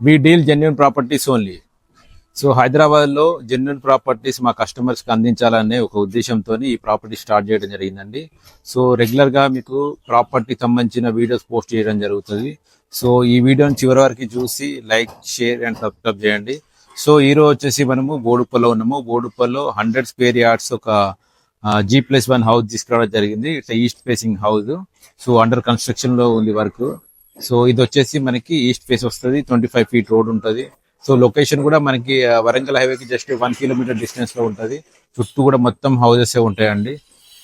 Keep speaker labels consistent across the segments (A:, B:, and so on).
A: We deal genuine properties only. So హైదరాబాద్లో genuine properties మా కస్టమర్స్కి అందించాలనే ఒక ఉద్దేశంతో ఈ ప్రాపర్టీ స్టార్ట్ చేయడం జరిగిందండి. సో రెగ్యులర్గా మీకు ప్రాపర్టీ సంబంధించిన వీడియోస్ పోస్ట్ చేయడం జరుగుతుంది. సో ఈ వీడియోని చివరి వరకు చూసి లైక్, షేర్ అండ్ సబ్స్క్రైబ్ చేయండి. సో ఈరోజు వచ్చేసి మనము బోడుప్పల్లో ఉన్నాము. బోడుప్పల్లో 100 స్క్వేర్ యార్డ్స్ ఒక G+1 హౌస్ తీసుకురావడం జరిగింది. It's east facing house. So under కన్స్ట్రక్షన్లో ఉంది వర్క్. సో ఇది వచ్చేసి మనకి ఈస్ట్ ఫేస్ వస్తుంది. 25 feet రోడ్ ఉంటుంది. సో లొకేషన్ కూడా మనకి వరంగల్ హైవేకి జస్ట్ 1 kilometer డిస్టెన్స్ లో ఉంటుంది. చుట్టూ కూడా మొత్తం హౌసెస్ ఉంటాయండి.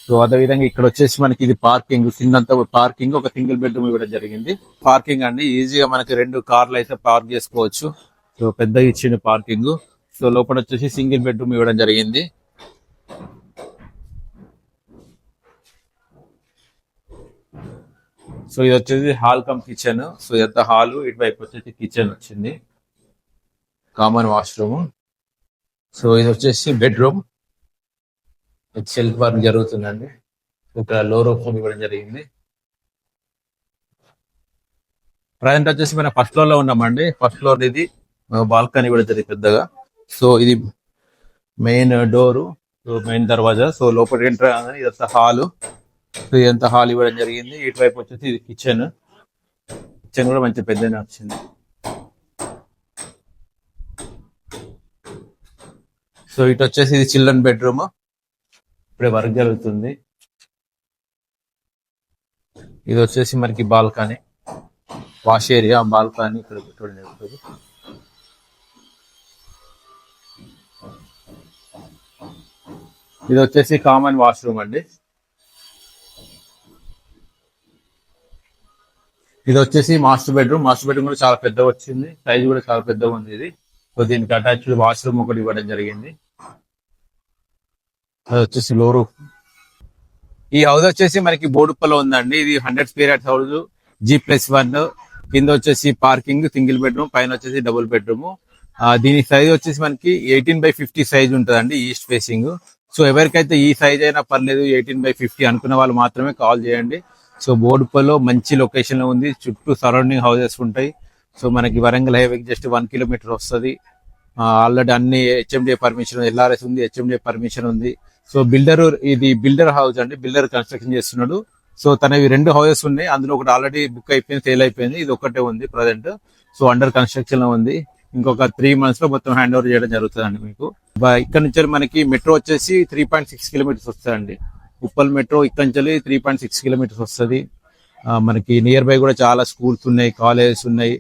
A: సో అదేవిధంగా ఇక్కడ వచ్చేసి మనకి ఇది పార్కింగ్, కిందంతా పార్కింగ్, ఒక సింగిల్ బెడ్రూమ్ ఇవ్వడం జరిగింది. పార్కింగ్ అండి ఈజీగా మనకి 2 కార్లు అయితే పార్క్ చేసుకోవచ్చు. సో పెద్ద ఇచ్చిన పార్కింగ్. సో లోపల వచ్చేసి సింగిల్ బెడ్రూమ్ ఇవ్వడం జరిగింది. సో ఇది వచ్చేసి హాల్ కమ్ కిచెన్. సో ఎంత హాల్, ఇటువైపు వచ్చేసి కిచెన్ వచ్చింది, కామన్ వాష్రూమ్. సో ఇది వచ్చేసి బెడ్రూమ్. సెల్ఫ్ వర్క్ జరుగుతుందండి. ఇక్కడ లో రూఫ్ ఇవ్వడం జరిగింది. ప్రజెంట్ వచ్చేసి మనం ఫస్ట్ ఫ్లోర్ లో ఉన్నామండి. ఫస్ట్ ఫ్లోర్ ఇది బాల్కనీ ఇవ్వడం జరిగింది పెద్దగా. సో ఇది మెయిన్ డోరు, మెయిన్ దర్వాజా. సో లోపల ఎంటర్ కాగానే ఇదంతా హాలు. సో ఇదంతా హాల్ ఇవ్వడం జరిగింది. ఇటువైపు వచ్చేసి ఇది కిచెన్. కిచెన్ కూడా మంచి పెద్దనే వచ్చింది. సో ఇటు వచ్చేసి ఇది చిల్డ్రన్ బెడ్రూమ్. ఇప్పుడే వర్క్ జరుగుతుంది. ఇది వచ్చేసి మనకి బాల్కనీ, వాష్ ఏరియా, బాల్కనీ ఇక్కడ పెట్టడం జరుగుతుంది. ఇది వచ్చేసి కామన్ వాష్రూమ్ అండి. ఇది వచ్చేసి మాస్టర్ బెడ్రూమ్. మాస్టర్ బెడ్రూమ్ కూడా చాలా పెద్దగా వచ్చింది. సైజ్ కూడా చాలా పెద్దగా ఉంది ఇది. సో దీనికి అటాచ్డ్ వాష్రూమ్ ఒకటి ఇవ్వడం జరిగింది. అది వచ్చేసి లో రూఫ్. ఈ హౌస్ వచ్చేసి మనకి బోడుప్పలో ఉందండి. ఇది 100 స్క్వేర్ యార్డ్స్ హౌస్, G+1. కింద వచ్చేసి పార్కింగ్, సింగిల్ బెడ్రూమ్, పైన వచ్చేసి డబుల్ బెడ్రూమ్. దీని సైజ్ వచ్చేసి మనకి 18/50 సైజ్ ఉంటుందండి, ఈస్ట్ ఫేసింగ్. సో ఎవరికైతే ఈ సైజ్ అయినా పర్లేదు, 18/50 అనుకున్న వాళ్ళు మాత్రమే కాల్ చేయండి. సో బోడుప్పలో మంచి లొకేషన్ లో ఉంది. చుట్టూ సరౌండింగ్ హౌసెస్ ఉంటాయి. సో మనకి వరంగల్ హైవేకి జస్ట్ 1 kilometer వస్తుంది. ఆల్రెడీ అన్ని HMDA పర్మిషన్, LRS ఉంది, HMDA పర్మిషన్ ఉంది. సో ఇది బిల్డర్ హౌస్ అండి. బిల్డర్ కన్స్ట్రక్షన్ చేస్తున్నాడు. సో తనవి 2 హౌసెస్ ఉన్నాయి. అందులో ఒకటి ఆల్రెడీ బుక్ అయిపోయింది, సేల్ అయిపోయింది. ఇది ఒకటే ఉంది ప్రజెంట్. సో అండర్ కన్స్ట్రక్షన్ లో ఉంది. ఇంకొక 3 months లో మొత్తం హ్యాండ్ ఓవర్ చేయడం జరుగుతుందండి మీకు. ఇక్కడ నుంచి మనకి మెట్రో వచ్చేసి 3.6 kilometers వస్తుందండి. ఉప్పల్ మెట్రో ఇక్కడ నుంచి 3.6 kilometers వస్తుంది. మనకి నియర్ బై కూడా చాలా స్కూల్స్ ఉన్నాయి, కాలేజెస్ ఉన్నాయి,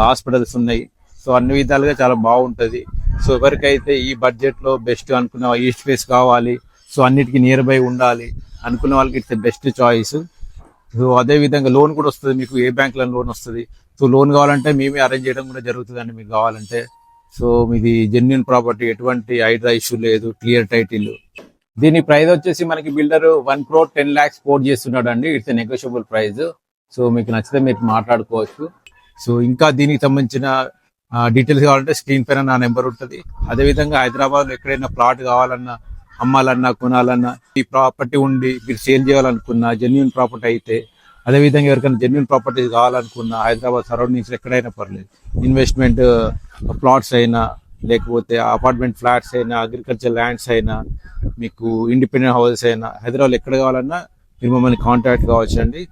A: హాస్పిటల్స్ ఉన్నాయి. సో అన్ని విధాలుగా చాలా బాగుంటుంది. సో ఎవరికైతే ఈ బడ్జెట్ లో బెస్ట్ అనుకున్న ఈస్ట్ ఫేస్ కావాలి, సో అన్నిటికీ నియర్ బై ఉండాలి అనుకున్న వాళ్ళకి ఇట్స్ బెస్ట్ చాయిస్. సో అదే విధంగా లోన్ కూడా వస్తుంది మీకు. ఏ బ్యాంక్ లో లోన్ వస్తుంది. సో లోన్ కావాలంటే మేమే అరేంజ్ చేయడం కూడా జరుగుతుందండి మీకు కావాలంటే. సో మీది జెన్యూన్ ప్రాపర్టీ, ఎటువంటి హైడ్రా ఇష్యూ లేదు, క్లియర్ టైటిల్. దీని ప్రైస్ వచ్చేసి మనకి బిల్డర్ 1,10,00,000 కోట్ చేస్తున్నాడు అండి. It's negotiable price. సో మీకు నచ్చితే మీరు మాట్లాడుకోవచ్చు. సో ఇంకా దీనికి సంబంధించిన డీటెయిల్స్ కావాలంటే స్క్రీన్ పైన నా నెంబర్ ఉంటుంది. అదేవిధంగా హైదరాబాద్ లో ఎక్కడైనా ప్లాట్ కావాలన్నా, అమ్మాలన్నా, కొనాలన్నా, ఈ ప్రాపర్టీ ఉండి మీరు సేల్ చేయాలనుకున్నా, జెన్యూన్ ప్రాపర్టీ అయితే, అదేవిధంగా ఎవరికైనా జెన్యూన్ ప్రాపర్టీస్ కావాలనుకున్నా హైదరాబాద్ సరౌండింగ్స్ ఎక్కడైనా పర్లేదు, ఇన్వెస్ట్మెంట్ ప్లాట్స్ అయినా, లేకపోతే అపార్ట్మెంట్ ఫ్లాట్స్ అయినా, అగ్రికల్చర్ ల్యాండ్స్ అయినా, మీకు ఇండిపెండెంట్ హౌసెస్ అయినా, హైదరాబాద్ ఎక్కడ కావాలన్నా మీరు మమ్మల్ని కాంటాక్ట్ కావచ్చు అండి.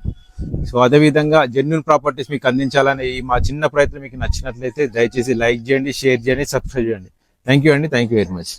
A: సో అదేవిధంగా జెన్యూన్ ప్రాపర్టీస్ మీకు అందించాలని ఈ మా చిన్న ప్రయత్నం మీకు నచ్చినట్లయితే దయచేసి లైక్ చేయండి, షేర్ చేయండి, సబ్స్క్రైబ్ చేయండి. థ్యాంక్ యూ అండి. Thank you very much.